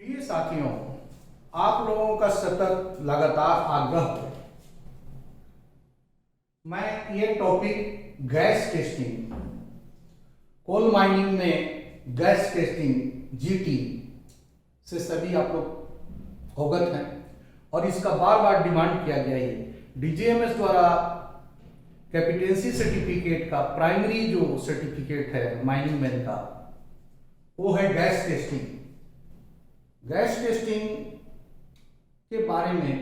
प्रिय साथियों, आप लोगों का सतत लगातार आग्रह है मैं ये topic gas testing, coal mining में गैस टेस्टिंग जीटी से सभी आप लोग अवगत हैं और इसका बार बार डिमांड किया गया है। डीजीएमएस द्वारा कैपिटेंसी सर्टिफिकेट का प्राइमरी जो सर्टिफिकेट है माइनिंग मैन का, वो है गैस टेस्टिंग। गैस टेस्टिंग के बारे में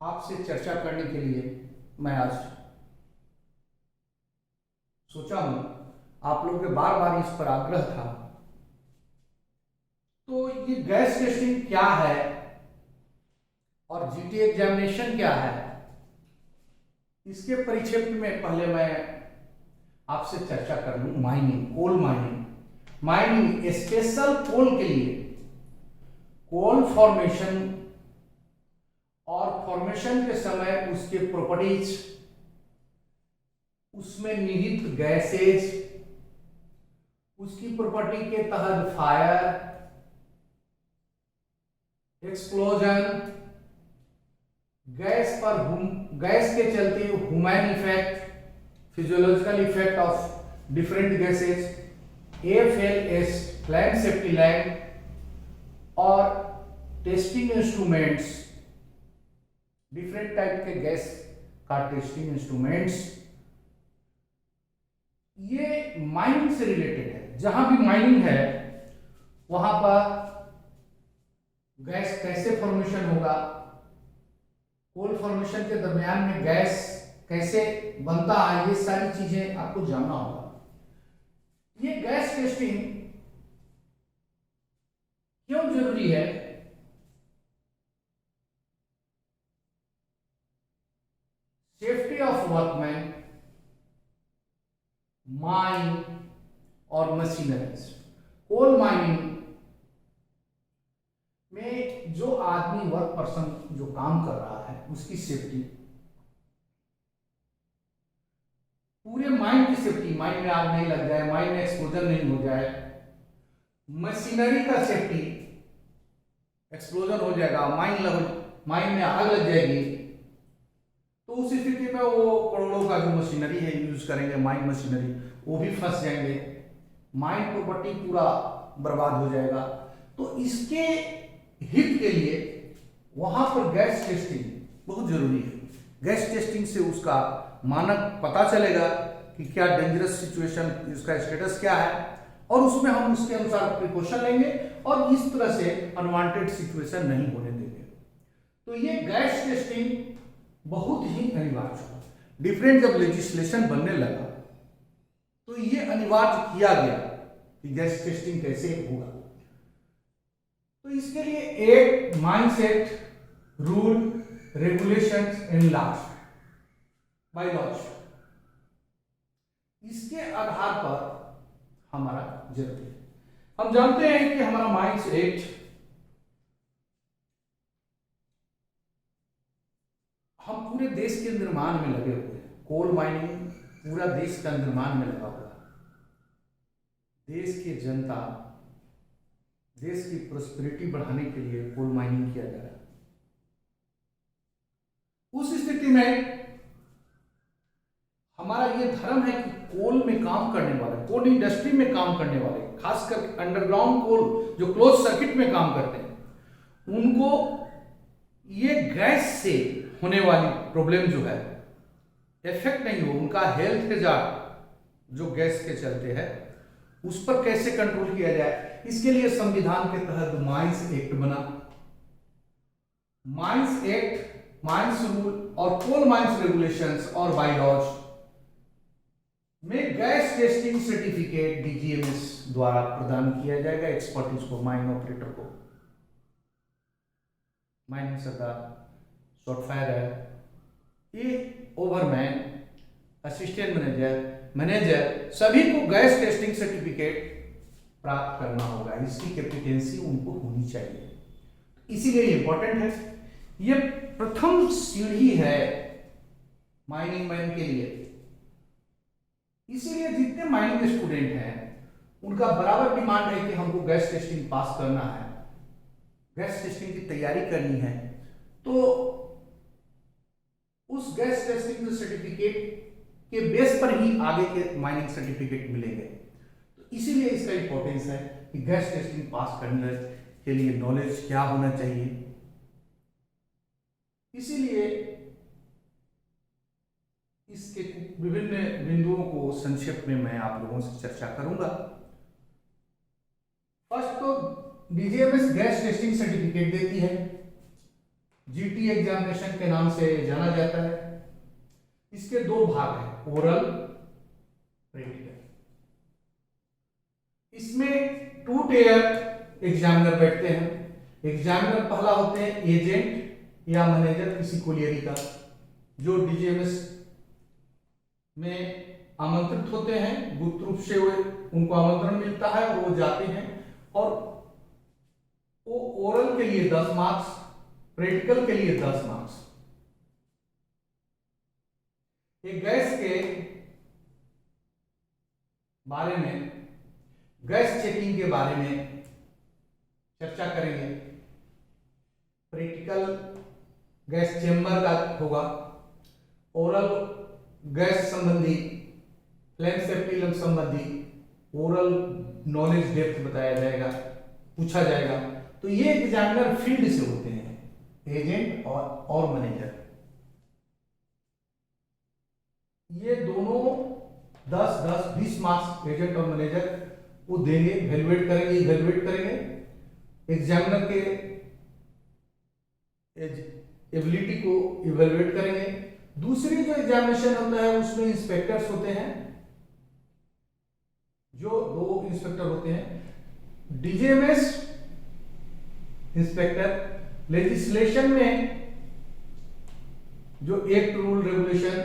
आपसे चर्चा करने के लिए मैं आज सोचा हूं, आप लोगों के बार बार इस पर आग्रह था। तो ये गैस टेस्टिंग क्या है और जीटी एग्जामिनेशन क्या है, इसके परिचय में पहले मैं आपसे चर्चा कर लूं। माइनिंग, कोल माइनिंग स्पेशल कोल के लिए कोल फॉर्मेशन और फॉर्मेशन के समय उसके प्रॉपर्टीज, उसमें निहित गैसेज, उसकी प्रॉपर्टी के तहत फायर, एक्सप्लोजन, गैस के चलते human effect, physiological effect of different gases, AFLS plant safety lab और टेस्टिंग इंस्ट्रूमेंट्स, डिफरेंट टाइप के गैस का टेस्टिंग इंस्ट्रूमेंट्स, ये माइनिंग से रिलेटेड है। जहां भी माइनिंग है वहां पर गैस कैसे फॉर्मेशन होगा, कोल फॉर्मेशन के दरमियान में गैस कैसे बनता है, ये सारी चीजें आपको जानना होगा। ये गैस टेस्टिंग क्यों जरूरी है? सेफ्टी ऑफ वर्कमैन, माइन और मशीनरीज। कोल माइनिंग में जो आदमी, वर्क पर्सन जो काम कर रहा है, उसकी सेफ्टी, पूरे माइन की सेफ्टी, माइन में आग नहीं लग जाए, माइन में एक्सप्लोजन नहीं हो जाए, मशीनरी का सेफ्टी, एक्सप्लोजन हो जाएगा, माइन में आग लग जाएगी, तो उस स्थिति में वो करोड़ों का जो मशीनरी है यूज करेंगे, माइन मशीनरी, वो भी फंस जाएंगे, माइन प्रॉपर्टी पूरा बर्बाद हो जाएगा। तो इसके हित के लिए वहां पर गैस टेस्टिंग बहुत जरूरी है। गैस टेस्टिंग से उसका मानक पता चलेगा कि क्या डेंजरस सिचुएशन, इसका स्टेटस क्या है, और उसमें हम उसके अनुसार प्रिकॉशन लेंगे और इस तरह से अनवांटेड सिचुएशन नहीं होने देंगे। तो ये गैस टेस्टिंग बहुत ही अनिवार्य है। डिफरेंट जब लेजिस्लेशन बनने लगा तो ये अनिवार्य किया गया कि गैस टेस्टिंग कैसे होगा। तो इसके लिए एक mindset, rule, regulations and laws, bye laws, इसके आधार पर हमारा जरूरी है। हम जानते हैं कि हमारा माइंस एक्ट, हम पूरे देश के निर्माण में लगे हुए हैं। कोल माइनिंग पूरा देश का निर्माण में लगा हुआ है। देश की जनता, देश की प्रोस्पेरिटी बढ़ाने के लिए कोल माइनिंग किया जा रहा है। उस स्थिति में हमारा ये धर्म है कि कोल में काम करने वाले, कोल इंडस्ट्री में काम करने वाले, खासकर अंडरग्राउंड कोल जो क्लोज सर्किट में काम करते हैं, उनको ये गैस से होने वाली प्रॉब्लम जो है इफेक्ट नहीं हो, उनका हेल्थ हजार जो गैस के चलते हैं उस पर कैसे कंट्रोल किया जाए। इसके लिए संविधान के तहत माइंस एक्ट बना। माइंस एक्ट, माइंस रूल और कोल माइंस रेगुलेशंस और बायलॉज में गैस टेस्टिंग सर्टिफिकेट डीजीएमएस द्वारा प्रदान किया जाएगा एक्सपर्टीज को, माइन ऑपरेटर को, माइनिंग सरदार, शॉर्ट फायर, ये ओवरमैन, असिस्टेंट मैनेजर, सभी को गैस टेस्टिंग सर्टिफिकेट प्राप्त करना होगा। इसकी कैपेटेंसी उनको होनी चाहिए, इसीलिए इंपॉर्टेंट है। ये प्रथम सीढ़ी है माइनिंग मैन के लिए। इसीलिए जितने माइनिंग स्टूडेंट हैं उनका बराबर डिमांड है कि हमको गैस टेस्टिंग पास करना है, गैस टेस्टिंग की तैयारी करनी है, तो उस गैस टेस्टिंग सर्टिफिकेट के बेस पर ही आगे के माइनिंग सर्टिफिकेट मिलेंगे। तो इसीलिए इसका इंपॉर्टेंस है कि गैस टेस्टिंग पास करने के लिए नॉलेज क्या होना चाहिए। इसीलिए इसके विभिन्न बिंदुओं को संक्षेप में मैं आप लोगों से चर्चा करूंगा। फर्स्ट तो डीजीएमएस गैस टेस्टिंग सर्टिफिकेट देती है, जीटी एग्जामिनेशन के नाम से जाना जाता है। इसके दो भाग हैं, ओरल, प्रैक्टिकल। इसमें 2 टेयर एग्जामिनर बैठते हैं। एग्जामिनर पहला होते हैं एजेंट या मैनेजर किसी कोलियरी का, जो डीजीएमएस में आमंत्रित होते हैं, गुप्त रूप से उनको आमंत्रण मिलता है और वो जाते हैं, और वो ओरल के लिए 10 मार्क्स, प्रैक्टिकल के लिए 10 मार्क्स। एक गैस के बारे में, गैस चेकिंग के बारे में चर्चा करेंगे। प्रैक्टिकल गैस चेंबर का होगा, ओरल गैस संबंधी, फ्लेम सेफ्टी संबंधी ओरल नॉलेज डेप्थ बताया जाएगा, पूछा जाएगा। तो ये एग्जामिनर फील्ड से होते हैं, एजेंट और मैनेजर। ये दोनों 10-10, 20 मार्क्स एजेंट और मैनेजर वो देंगे, इवैल्यूएट करेंगे एग्जामिनर के एबिलिटी को इवैल्यूएट करेंगे। दूसरी जो एग्जामिनेशन होता है उसमें इंस्पेक्टर्स होते हैं, जो 2 इंस्पेक्टर होते हैं। डीजीएमएस इंस्पेक्टर लेजिस्लेशन में जो एक्ट, रूल, रेगुलेशन,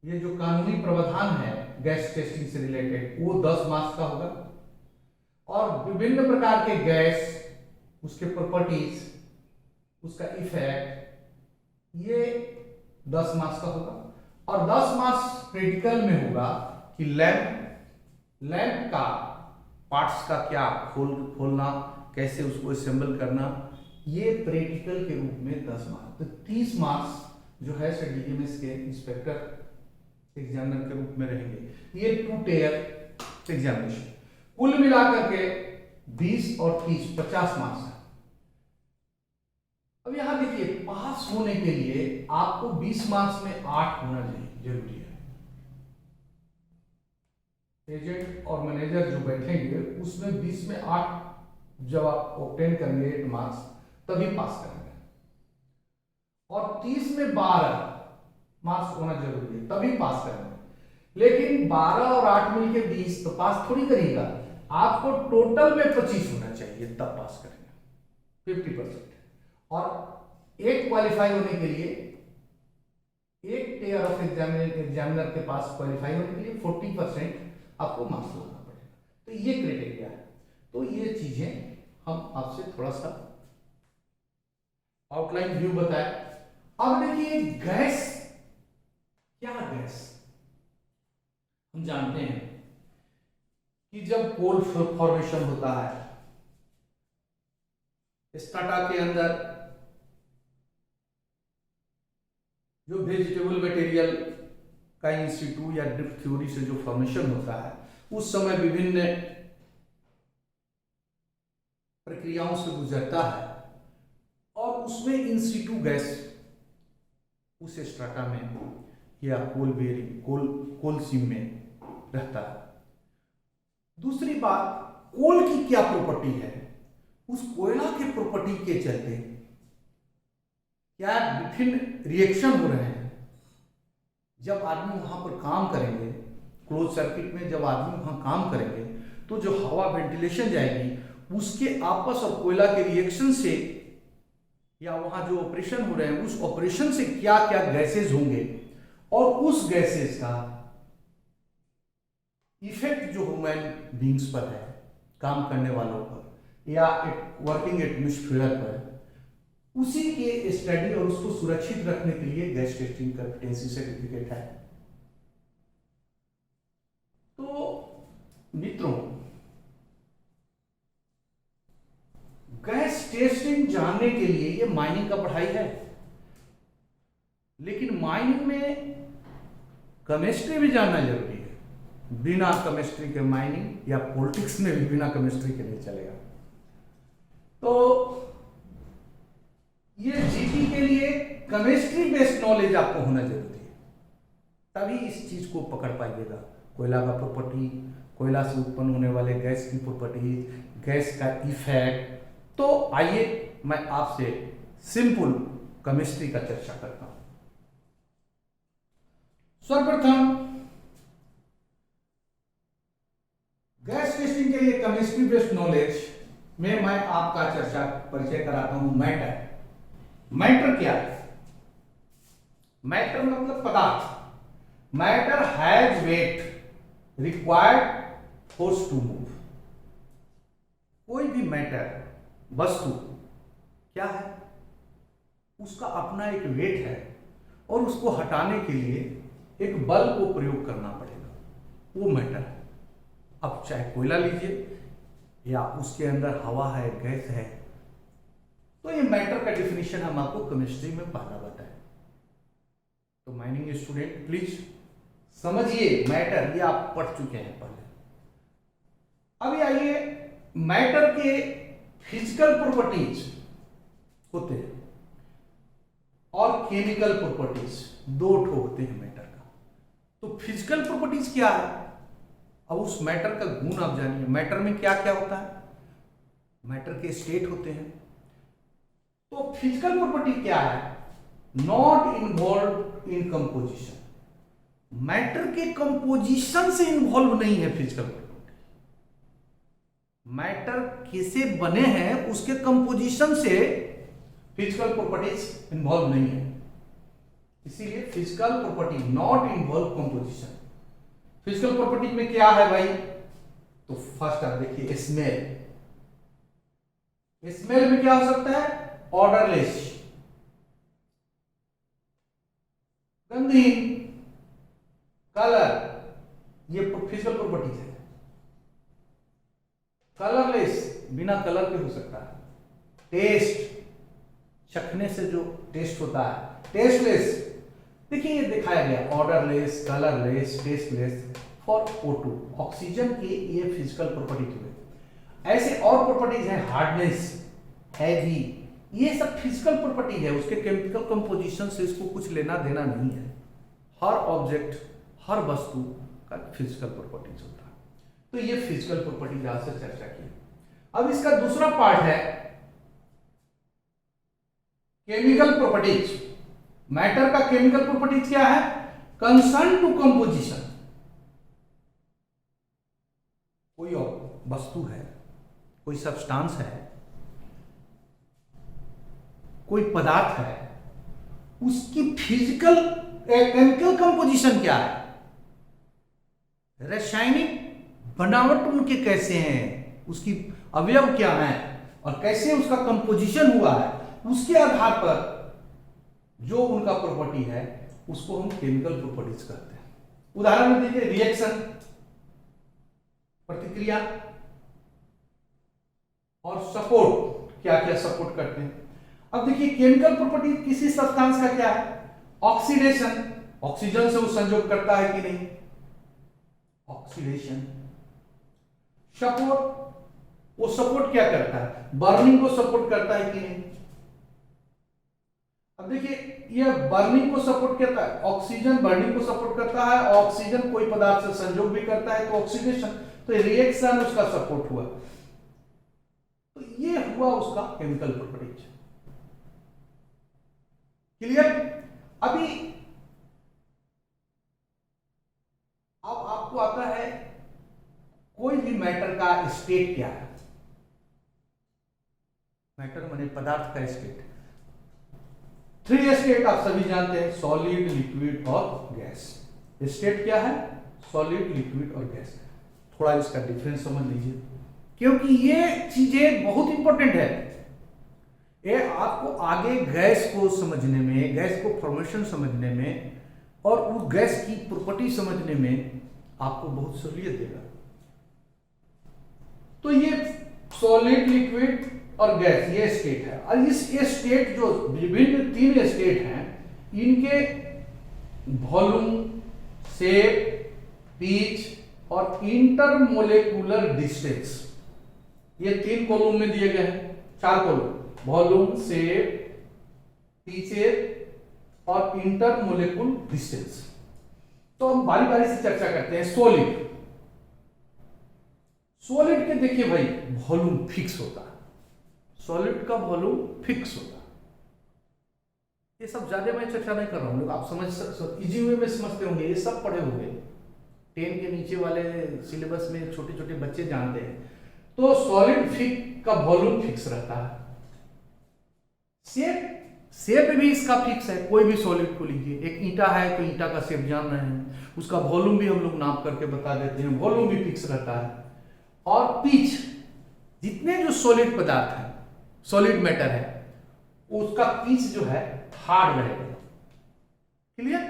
ये जो कानूनी प्रावधान है गैस टेस्टिंग से रिलेटेड, वो 10 मार्क्स का होगा। और विभिन्न प्रकार के गैस, उसके प्रॉपर्टीज, उसका इफेक्ट, ये 10 मार्क्स का होगा। और 10 मार्क्स प्रैक्टिकल में होगा कि लैंप का पार्ट्स का क्या खोलना, कैसे उसको असेंबल करना, ये प्रैक्टिकल के रूप में 10 मार्क्स। तो 30 मार्क्स जो है डीजीएमएस के इंस्पेक्टर एग्जामिनर के रूप में रहेंगे। ये 2 टेयर एग्जामिनेशन कुल मिलाकर के 20 और 30, 50 मार्क्स है। अब यहां देखिए, पास होने के लिए आपको 20 मार्क्स में 8 होना जरूरी है। एजेंट और मैनेजर जो बैठेंगे उसमें 20 में 8 जब आप ऑब्टेन करेंगे 8 मार्क्स, तभी पास करेंगे। और 30 में 12 मार्क्स होना जरूरी है, तभी पास करेंगे। लेकिन 12 और 8 मिलके 20, तो पास थोड़ी करिएगा, आपको टोटल में 25 होना चाहिए, तब पास करेंगे 50%। और एक क्वालिफाई होने के लिए, एक टेयर ऑफ एग्जामिनर के पास क्वालिफाई होने के लिए 40% आपको मार्क्स लाना पड़ेगा। तो ये क्राइटेरिया है। तो ये चीजें हम आपसे थोड़ा सा आउटलाइन व्यू बताए। अब देखिए, गैस क्या, गैस हम जानते हैं कि जब कोल फॉर्मेशन होता है, स्ट्राटा के अंदर जो वेजिटेबल मटेरियल का इंस्टीट्यूट या ड्रिफ्ट थ्योरी से जो फॉर्मेशन होता है, उस समय विभिन्न प्रक्रियाओं से गुजरता है और उसमें इंस्टीट्यू गैस उस स्ट्राटा में या कोल सीम में रहता है। दूसरी बात, कोल की क्या प्रॉपर्टी है, उस कोयला के प्रॉपर्टी के चलते क्या विभिन्न रिएक्शन हो रहे हैं। जब आदमी वहां पर काम करेंगे, क्लोज सर्किट में जब आदमी वहां काम करेंगे, तो जो हवा वेंटिलेशन जाएगी, उसके आपस और कोयला के रिएक्शन से, या वहां जो ऑपरेशन हो रहे हैं उस ऑपरेशन से क्या क्या गैसेज होंगे, और उस गैसेज का इफेक्ट जो ह्यूमन बींग्स पर है, काम करने वालों पर, या वर्किंग एटमॉस्फेयर पर, उसी के स्टडी और उसको सुरक्षित रखने के लिए गैस टेस्टिंग कॉम्पिटेंसी सर्टिफिकेट है। तो मित्रों, गैस टेस्टिंग जानने के लिए ये माइनिंग का पढ़ाई है, लेकिन माइनिंग में केमिस्ट्री भी जानना जरूरी है। बिना केमिस्ट्री के माइनिंग या पॉलिटिक्स में भी बिना केमिस्ट्री के नहीं चलेगा। तो ये जीटी के लिए केमिस्ट्री बेस्ड नॉलेज आपको होना जरूरी है, तभी इस चीज को पकड़ पाइएगा। कोयला का प्रॉपर्टी, कोयला से उत्पन्न होने वाले गैस की प्रॉपर्टीज, गैस का इफेक्ट। तो आइए मैं आपसे सिंपल केमिस्ट्री का चर्चा करता हूं। सर्वप्रथम गैस टेस्टिंग के लिए केमिस्ट्री बेस्ड नॉलेज में मैं आपका चर्चा परिचय कराता हूं मैटर। मैटर क्या है? मैटर मतलब पदार्थ। Matter has weight required force to move. कोई भी मैटर, वस्तु क्या है? उसका अपना एक वेट है और उसको हटाने के लिए एक बल को प्रयोग करना पड़ेगा, वो मैटर है। अब चाहे कोयला लीजिए या उसके अंदर हवा है, गैस है, तो ये मैटर का डेफिनेशन हम आपको केमिस्ट्री में पहला बताएं। तो माइनिंग स्टूडेंट प्लीज समझिए, मैटर ये आप पढ़ चुके हैं पहले। अभी आइए, मैटर के फिजिकल प्रॉपर्टीज होते हैं और केमिकल प्रॉपर्टीज, दो ठो होते हैं मैटर का। तो फिजिकल प्रॉपर्टीज क्या है? अब उस मैटर का गुण आप जानिए। मैटर में क्या क्या होता है? मैटर के स्टेट होते हैं। तो फिजिकल प्रॉपर्टी क्या है? Not involve in composition. Matter के कंपोजिशन से इन्वॉल्व नहीं है फिजिकल प्रॉपर्टी। मैटर किसे बने हैं उसके कंपोजिशन से फिजिकल प्रॉपर्टीज इन्वॉल्व नहीं है, इसीलिए physical property not involve composition. Physical property में क्या है भाई? तो फर्स्ट आप देखिए, स्मेल। स्मेल में क्या हो सकता है? ऑर्डरलेस, गंधहीन, कलर, ये फिजिकल प्रॉपर्टीज है। कलरलेस, बिना कलर के हो सकता है। टेस्ट, चखने से जो टेस्ट होता है। टेस्टलेस, देखिए ये दिखाया गया, odourless, colourless, tasteless for O2, oxygen की ये फिजिकल प्रॉपर्टीज हुए। ऐसे और प्रॉपर्टीज हैं, हार्डनेस, हैवी, ये सब फिजिकल प्रॉपर्टी है। उसके केमिकल कंपोजिशन से इसको कुछ लेना देना नहीं है। हर ऑब्जेक्ट, हर वस्तु का फिजिकल प्रॉपर्टीज होता है। तो ये फिजिकल प्रॉपर्टीज आज से चर्चा की। अब इसका दूसरा पार्ट है केमिकल प्रॉपर्टीज। मैटर का केमिकल प्रॉपर्टीज क्या है? Concern to composition. कोई वस्तु है, कोई सब्सटेंस है, कोई पदार्थ है, उसकी फिजिकल केमिकल कंपोजिशन क्या है? रासायनिक बनावट उनके कैसे हैं, उसकी अवयव क्या है और कैसे उसका कंपोजिशन हुआ है, उसके आधार पर जो उनका प्रॉपर्टी है उसको हम केमिकल प्रॉपर्टीज कहते हैं। उदाहरण में देखिए, रिएक्शन, प्रतिक्रिया, और सपोर्ट, क्या क्या सपोर्ट करते हैं। अब देखिए, केमिकल प्रॉपर्टी किसी सब्सटेंस का क्या है? ऑक्सीडेशन, ऑक्सीजन से वो संयोग करता है कि नहीं, ऑक्सीडेशन। सपोर्ट, वो सपोर्ट क्या करता है? बर्निंग को सपोर्ट करता है कि नहीं। अब देखिए, ये बर्निंग को सपोर्ट करता है, ऑक्सीजन बर्निंग को सपोर्ट करता है, ऑक्सीजन कोई पदार्थ से संयोग भी करता है, तो ऑक्सीडेशन, तो रिएक्शन उसका सपोर्ट हुआ। तो ये हुआ उसका केमिकल प्रॉपर्टीज। क्लियर? अभी अब आपको आता है कोई भी मैटर का स्टेट क्या है। मैटर माने पदार्थ का स्टेट। 3 स्टेट आप सभी जानते हैं, सॉलिड, लिक्विड और गैस। स्टेट क्या है? सॉलिड, लिक्विड और गैस। थोड़ा इसका डिफरेंस समझ लीजिए, क्योंकि ये चीजें बहुत इंपॉर्टेंट है। ये आपको आगे गैस को समझने में, गैस को फॉर्मेशन समझने में और उस गैस की प्रॉपर्टी समझने में आपको बहुत सहूलियत देगा। तो ये सॉलिड, लिक्विड और गैस ये स्टेट है। और इस स्टेट जो विभिन्न 3 स्टेट हैं, इनके वॉल्यूम, शेप, पिच और इंटरमोलेकुलर डिस्टेंस, ये 3 कॉलम में दिए गए हैं, 4 कॉलम, वॉल्यूम, शेप, पिचेस और इंटरमोलेकुलर डिस्टेंस। तो हम बारी बारी से चर्चा करते हैं। सॉलिड, सॉलिड के देखिए भाई वॉल्यूम फिक्स होता है, सॉलिड का वॉल्यूम फिक्स होता है। ये सब ज्यादा मैं चर्चा नहीं कर रहा हूं, आप समझ इजी वे में समझते होंगे, ये सब पढ़े होंगे, 10 के नीचे वाले सिलेबस में छोटे छोटे बच्चे जानते हैं। तो सॉलिड फिक्स का वॉल्यूम फिक्स रहता है। शेप भी इसका फिक्स है, कोई भी सॉलिड को लीजिए, एक ईंटा है तो ईंटा का शेप जान रहे हैं, उसका वॉल्यूम भी हम लोग नाप करके बता देते हैं, वॉल्यूम भी फिक्स रहता है। और पिच, जितने जो सॉलिड पदार्थ है, सॉलिड मैटर है, उसका पिच जो है हार्ड रहेगा। क्लियर?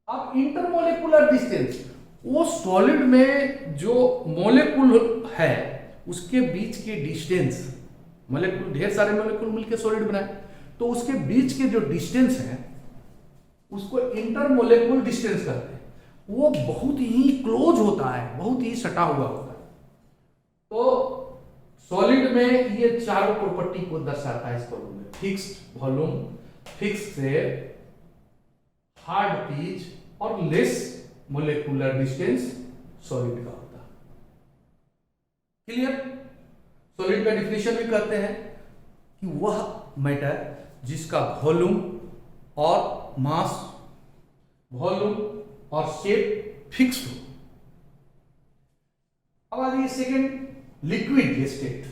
अब इंटरमोलेकुलर डिस्टेंस, वो सॉलिड में जो मोलेकुल है उसके बीच के डिस्टेंस, मोलेकुल, ढेर सारे मोलेकुल मिलकर सॉलिड बनाए, तो उसके बीच के जो डिस्टेंस है उसको इंटरमोलेकुलर डिस्टेंस कहते हैं। वो बहुत ही क्लोज होता है, बहुत ही सटा हुआ होता है। तो सॉलिड में ये चारों प्रॉपर्टी को दर्शाता है इस कॉलम में, fixed volume, fixed shape, hard pitch और लेस मोलेकुलर डिस्टेंस सॉलिड का होता है। क्लियर? सॉलिड का डिफिनेशन भी कहते हैं कि वह मैटर जिसका वॉल्यूम और मास, वॉल्यूम और शेप फिक्स हो। अब आ जाइए second, liquid state.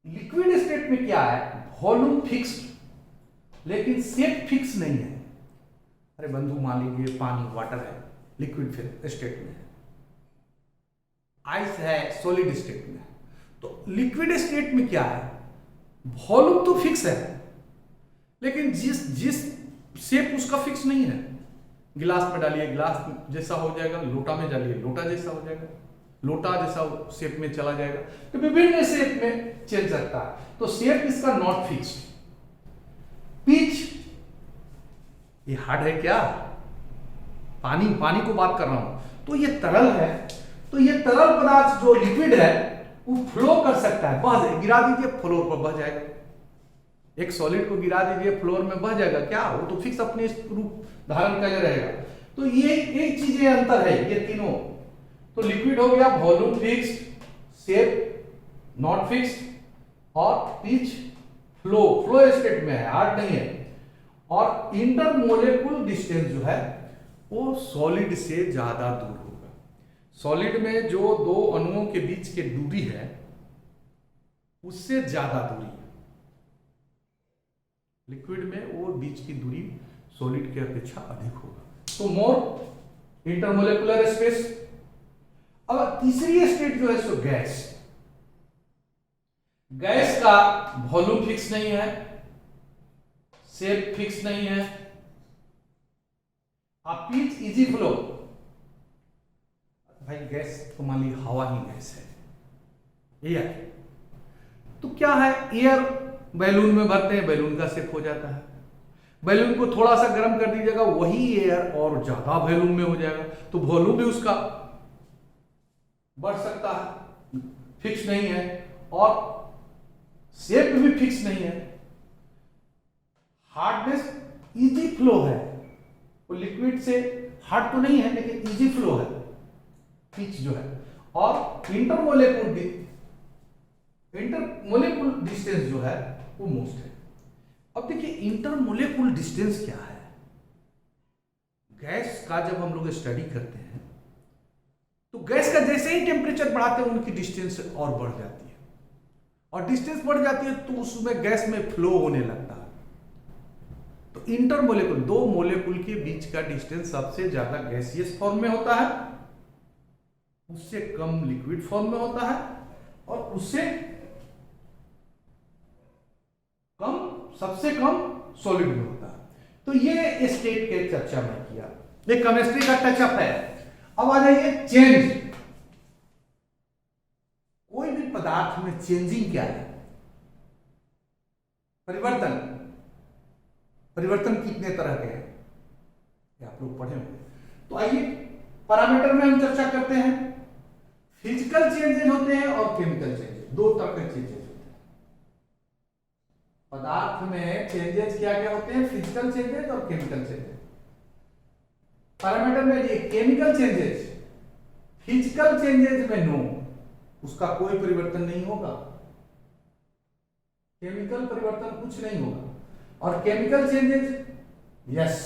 Liquid state में क्या है, वॉल्यूम फिक्स्ड लेकिन शेप फिक्स नहीं है। अरे बंधु मान लीजिए पानी, वाटर है, लिक्विड स्टेट में है, आइस है सॉलिड स्टेट में। तो लिक्विड स्टेट में क्या है, वॉल्यूम तो फिक्स है लेकिन जिस शेप उसका फिक्स नहीं है। गिलास में डालिए गिलास जैसा हो जाएगा, लोटा में डालिए लोटा जैसा हो जाएगा, लोटा जैसा शेप में चला जाएगा। तो विभिन्न शेप में चल सकता है। तो शेप इसका नॉट फिक्स्ड। पिच, ये हार्ड है क्या, पानी को बात कर रहा हूं, तो ये तरल है, तो ये तरल पदार्थ जो लिक्विड है वो फ्लो कर सकता है, बह जाए, गिरा दीजिए फ्लोर पर बह जाएगा। एक सॉलिड को गिरा दीजिए फ्लोर में बह जाएगा क्या, वो तो फिक्स अपने रूप धारण कर रहेगा। तो ये एक चीज अंतर है ये तीनों। तो लिक्विड हो गया volume fixed, shape not fixed और पिच फ्लो स्टेट में है, हार्ड नहीं है। और इंटरमोलेकुलर डिस्टेंस जो है वो सॉलिड से ज्यादा दूर होगा। सॉलिड में जो 2 अणुओं के बीच की दूरी है उससे ज्यादा दूरी है। लिक्विड में वो बीच की दूरी सॉलिड के अपेक्षा अधिक होगा, तो मोर इंटरमोलेकुलर स्पेस। अब तीसरी स्टेट जो है सो गैस। गैस का वॉल्यूम फिक्स नहीं है, शेप फिक्स नहीं है, आप पिच इजी फ्लो। भाई गैस तो मान ली हवा ही गैस है, एयर। तो क्या है, एयर बैलून में भरते हैं, बैलून का शेप हो जाता है। बैलून को थोड़ा सा गर्म कर दीजिएगा, वही एयर और ज्यादा बैलून में हो जाएगा, तो वॉल्यूम भी उसका बढ़ सकता है, फिक्स नहीं है। और शेप भी फिक्स नहीं है। हार्डनेस इजी फ्लो है, वो लिक्विड से हार्ड तो नहीं है लेकिन इजी फ्लो है पिच जो है। और इंटरमोलेकुलर डिस्टेंस जो है वो मोस्ट है। अब देखिए इंटरमोलेकुलर डिस्टेंस क्या है। गैस का जब हम लोग स्टडी करते हैं तो गैस का जैसे ही टेम्परेचर बढ़ाते हैं उनकी डिस्टेंस और बढ़ जाती है, और डिस्टेंस बढ़ जाती है तो उसमें गैस में फ्लो होने लगता है। तो इंटरमोलेकुलर, 2 मोलेकुल के बीच का डिस्टेंस सबसे ज्यादा गैसियस फॉर्म में होता है, उससे कम लिक्विड फॉर्म में होता है, और उससे कम, सबसे कम सॉलिड में होता है। तो ये स्टेट के चर्चा में किया, ये केमिस्ट्री का टचअप है। अब आ जाइए चेंज। पदार्थ में चेंजिंग क्या है, परिवर्तन, परिवर्तन कितने तरह के हैं ये आप लोग पढ़े होंगे। तो आइए पैरामीटर में हम चर्चा करते हैं। फिजिकल चेंजेस होते हैं और केमिकल चेंजेस, दो तरह के चेंजेस होते हैं पदार्थ में। चेंजेस क्या क्या होते हैं, फिजिकल चेंजेस और केमिकल चेंजेस। पैरामीटर में ये केमिकल चेंजेस, फिजिकल चेंजेस में नो, उसका कोई परिवर्तन नहीं होगा, केमिकल परिवर्तन कुछ नहीं होगा। और chemical changes yes,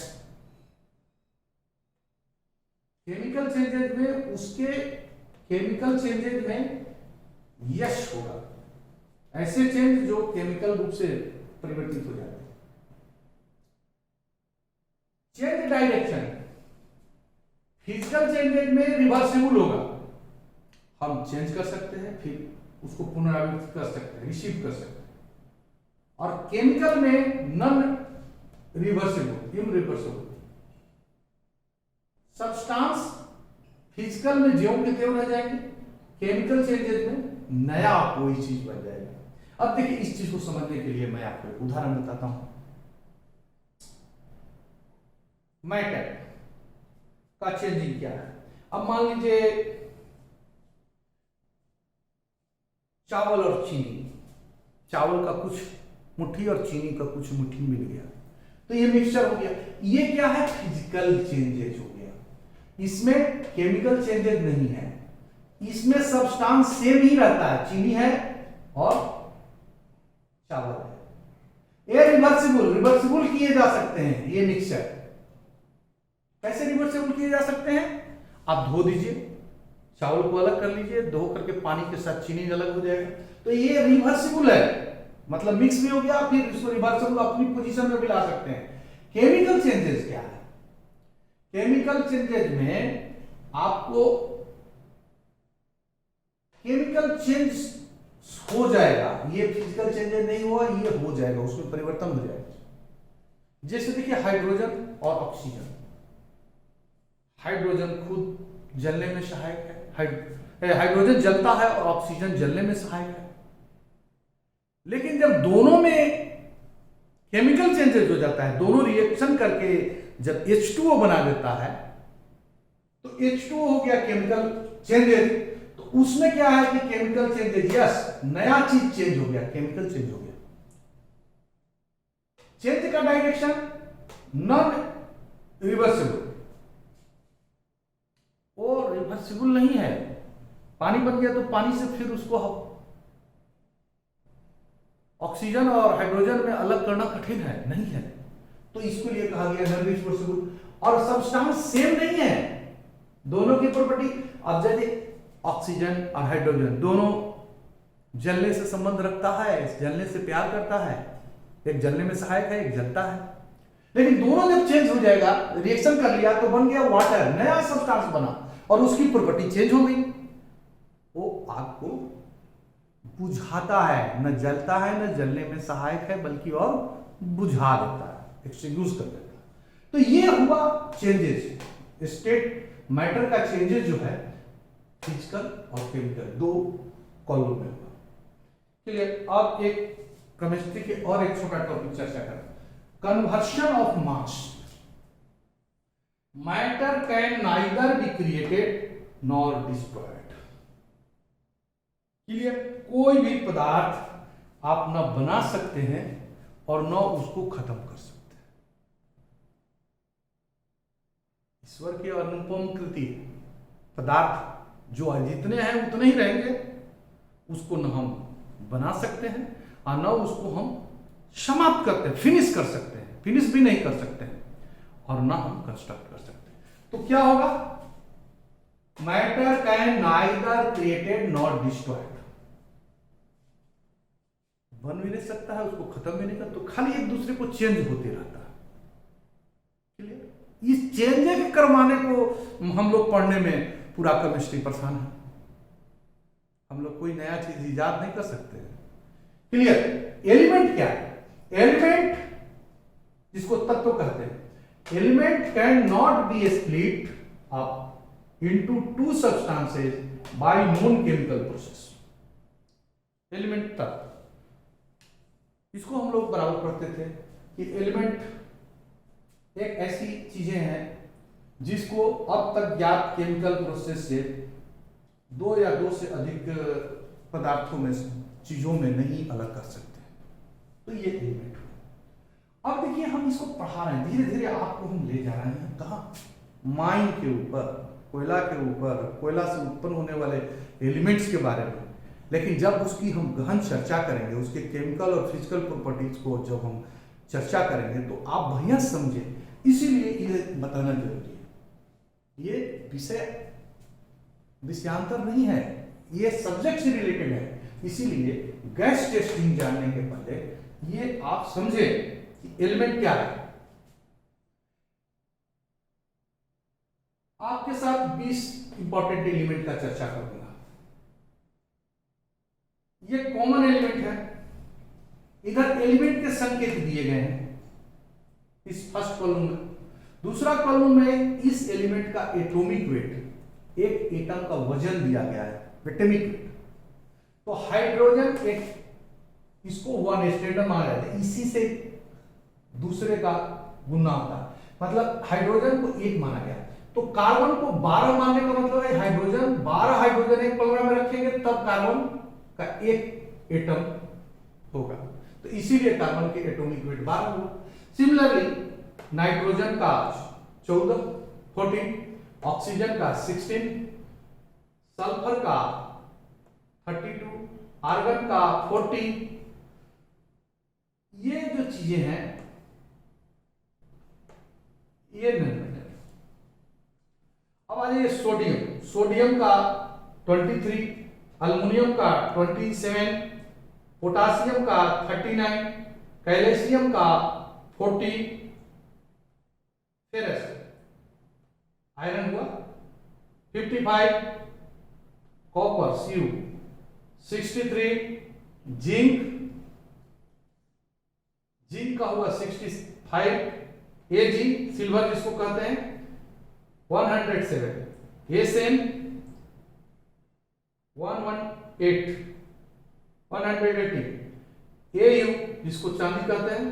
chemical changes में उसके केमिकल चेंजेस में यश होगा, ऐसे चेंज जो केमिकल रूप से परिवर्तित हो जाते हैं। चेंज डायरेक्शन, फिजिकल चेंजेस में रिवर्सिबल होगा, हम चेंज कर सकते हैं फिर उसको पुनरावृत्ति कर सकते हैं, रिसीव कर सकते हैं। और केमिकल में नॉन रिवर्सिबल, इनरिवर्सिबल। सब्सटेंस फिजिकल में ज्यों के त्यों रह जाएंगे, केमिकल चेंजेस में नया कोई चीज बन जाएगा। अब देखिए इस चीज को समझने के लिए मैं आपको एक उदाहरण बताता हूं। मैटर का चेंजिंग क्या है। अब मान लीजिए चावल और चीनी, चावल का कुछ मुट्ठी और चीनी का कुछ मुट्ठी मिल गया, तो ये मिक्सचर हो गया। ये क्या है, फिजिकल चेंजेस हो गया। इसमें केमिकल चेंजेस नहीं है, इसमें सब्सटेंस सेम ही रहता है, चीनी है और चावल है। ये रिवर्सिबल, रिवर्सिबल किए जा सकते हैं। ये मिक्सचर कैसे रिवर्सिबल किए जा सकते हैं, आप धो दीजिए, चावल को अलग कर लीजिए, धो करके पानी के साथ चीनी अलग हो जाएगा, तो ये रिवर्सिबल है, मतलब मिक्स भी हो गया, फिर इसको रिवर्सिबल अपनी पोजीशन में भी ला सकते हैं। केमिकल चेंजेस क्या है, केमिकल चेंजेस में आपको केमिकल चेंज हो जाएगा, ये फिजिकल चेंजेस नहीं हुआ, ये हो जाएगा, उसमें परिवर्तन हो जाएगा। जैसे देखिए हाइड्रोजन और ऑक्सीजन, हाइड्रोजन खुद जलने में सहायक है, हाइड्रोजन जलता है और ऑक्सीजन जलने में सहायक है। लेकिन जब दोनों में केमिकल चेंजेस हो जाता है, दोनों रिएक्शन करके जब H2O बना देता है, तो H2O हो गया केमिकल चेंजेस। तो उसमें क्या है कि केमिकल चेंजेस, यस, नया चीज चेंज हो गया, केमिकल चेंज हो गया। चेंज का डायरेक्शन नॉन रिवर्सिबल, वो रिवर्सिबल नहीं है। पानी बन गया तो पानी से फिर उसको ऑक्सीजन और हाइड्रोजन में अलग करना कठिन है, नहीं है, तो इसके लिए कहा गया नॉन रिवर्सिबल। और सब्सटेंस सेम नहीं है, दोनों की प्रॉपर्टी। अब जैसे ऑक्सीजन और हाइड्रोजन दोनों जलने से संबंध रखता है, जलने से प्यार करता है, एक जलने में सहायक है, एक जलता है। लेकिन दोनों जब चेंज हो जाएगा, रिएक्शन कर लिया तो बन गया वाटर, नया सब्सटेंस बना और उसकी प्रॉपर्टी चेंज हो गई। वो आग को बुझाता है, न जलता है न जलने में सहायक है, बल्कि और बुझा देता है, एक्सटिंग्विश कर देता है। तो ये हुआ चेंजेस, स्टेट मैटर का चेंजेस जो है फिजिकल और केमिकल, दो कॉलम में हुआ। चलिए अब एक केमिस्ट्री के और एक छोटा टॉपिक चर्चा करें, conversion of mass. Matter can neither be created nor destroyed. Clear, कोई भी पदार्थ आप न बना सकते हैं और न उसको खत्म कर सकते हैं। ईश्वर की अनुपम कृति, पदार्थ जो जितने हैं उतने ही रहेंगे, उसको न हम बना सकते हैं और न उसको हम समाप्त करते हैं, फिनिश कर सकते हैं, फिनिश भी नहीं कर सकते हैं, और न हम कंस्ट्रक्ट कर सकते हैं। तो क्या होगा, matter can neither created not destroyed, बन भी नहीं सकता है, उसको खत्म भी नहीं कर, तो खाली एक दूसरे को चेंज होते रहता है। क्लियर, इस चेंज करवाने को हम लोग पढ़ने में पूरा केमिस्ट्री परेशान है, हम लोग कोई नया चीज इजाद नहीं कर सकते हैं। क्लियर, एलिमेंट क्या है, एलिमेंट जिसको तत्व कहते हैं, element can not be split up into two substances bye non chemical process. Element तत्व, इसको हम लोग बराबर पढ़ते थे कि एलिमेंट एक ऐसी चीजें हैं जिसको अब तक ज्ञात केमिकल प्रोसेस से दो या दो से अधिक पदार्थों में चीजों में नहीं अलग कर सकते। तो ये एलिमेंट हुआ। अब देखिए हम इसको पढ़ा रहे हैं, धीरे धीरे आपको हम ले जा रहे हैं कहाँ, माइन के ऊपर, कोयला के ऊपर, कोयला से उत्पन्न होने वाले एलिमेंट्स के बारे में। लेकिन जब उसकी हम गहन चर्चा करेंगे, उसके केमिकल और फिजिकल प्रॉपर्टीज को जब हम चर्चा करेंगे तो आप बढ़िया समझे, इसीलिए ये बताना जरूरी है। ये विषयांतर नहीं है, ये सब्जेक्ट से रिलेटेड है। इसीलिए गैस टेस्टिंग जानने के पहले ये आप समझे कि एलिमेंट क्या है। आपके साथ 20 इंपॉर्टेंट एलिमेंट का चर्चा करूंगा। ये कॉमन एलिमेंट है, इधर एलिमेंट के संकेत दिए गए हैं इस फर्स्ट कॉलम में। दूसरा कॉलम में इस एलिमेंट का एटॉमिक वेट, एक एटम का वजन दिया गया है, एटॉमिक वेट। तो हाइड्रोजन एक, इसको 1 स्टैंडर्ड माना जाता है, इसी से दूसरे का गुना होता है, मतलब हाइड्रोजन को 1 माना गया। तो कार्बन को 12 मानने का मतलब है हाइड्रोजन 12 हाइड्रोजन एक पलड़ा में रखेंगे तब कार्बन का एक एटम होगा। तो इसीलिए कार्बन के एटॉमिक वेट 12 होगा। सिमिलरली नाइट्रोजन का 14, ऑक्सीजन का 16, सल्फर का 32, आर्गन का 40। ये जो चीजें हैं ये नहीं। अब आ जाइए सोडियम, सोडियम का 23, अल्युमिनियम का 27, पोटासियम का 39, कैल्शियम का 40, फेरस आयरन हुआ 55, कॉपर Cu 63, जिंक का हुआ 65, Ag सिल्वर जिसको कहते हैं 107, Sn 180, Au जिसको चांदी कहते हैं,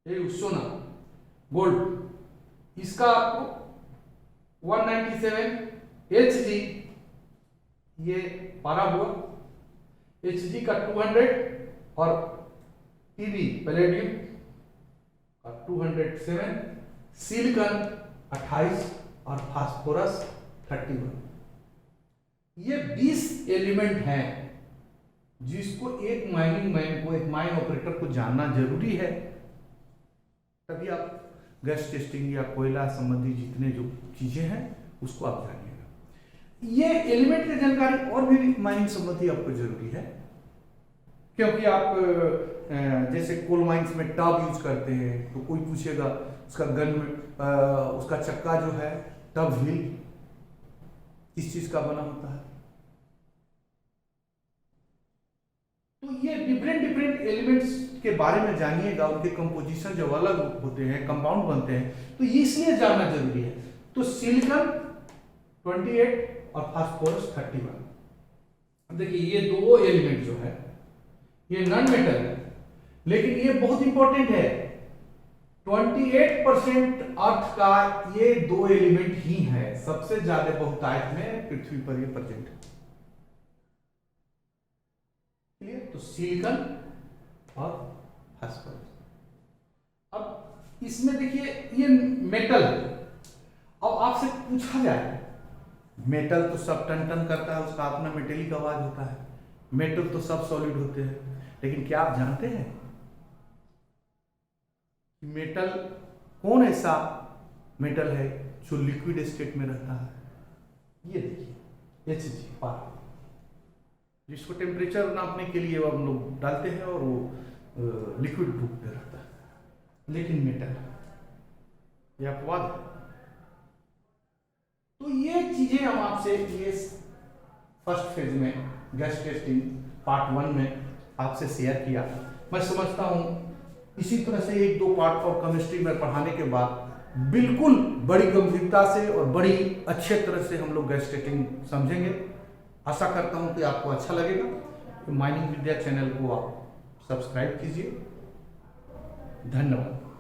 Au सोना, गोल्ड, इसका आपको 197, Hg ये पारा हुआ, Hg का 200 और Pb पैलेडियम का 207, सिलिकॉन 28 और फास्फोरस 31। ये 20 एलिमेंट हैं जिसको एक माइनिंग मैन को, एक माइन ऑपरेटर को जानना जरूरी है, तभी आप गैस टेस्टिंग या कोयला संबंधी जितने जो चीजें हैं उसको आप जानिएगा। ये एलिमेंट की जानकारी और भी माइनिंग संबंधी आपको जरूरी है, क्योंकि आप जैसे कोल माइंस में टब यूज करते हैं तो कोई पूछेगा उसका गन में उसका चक्का जो है टब व्हील किस चीज का बना होता है। तो ये डिफरेंट एलिमेंट्स के बारे में जानिएगा, उनके कंपोजिशन जब अलग होते हैं, कंपाउंड बनते हैं, तो ये इसलिए जानना जरूरी है। तो सिलिकॉन 28 और फास्फोरस 31। अब देखिए ये दो एलिमेंट जो है ये नॉन मेटल है, लेकिन ये बहुत इंपॉर्टेंट है। 28% अर्थ का ये दो एलिमेंट ही है, सबसे ज्यादा बहुतायत में पृथ्वी पर ये प्रेजेंट है। क्लियर? तो सिलिकॉन और फास्फोरस। अब इसमें देखिए ये मेटल है। अब आपसे पूछा जाए, मेटल तो सब टन टन करता है, उसका अपना मेटेलिक आवाज होता है, मेटल तो सब सॉलिड होते हैं, लेकिन क्या आप जानते हैं मेटल कौन ऐसा मेटल है जो लिक्विड स्टेट में रहता है? ये देखिए Hg पारा, जिसको टेम्परेचर नापने के लिए हम लोग डालते हैं और वो लिक्विड रूप में रहता है, लेकिन मेटल ये अपवाद है। तो ये चीजें हम आपसे ये फर्स्ट फेज में गैस टेस्टिंग पार्ट 1 में आपसे शेयर किया। मैं समझता हूं इसी तरह से 1-2 पार्ट और केमिस्ट्री में पढ़ाने के बाद बिल्कुल बड़ी गंभीरता से और बड़ी अच्छे तरह से हम लोग गैस टेस्टिंग समझेंगे आशा करता हूं कि आपको अच्छा लगेगा। तो माइनिंग विद्या चैनल को आप सब्सक्राइब कीजिए। धन्यवाद।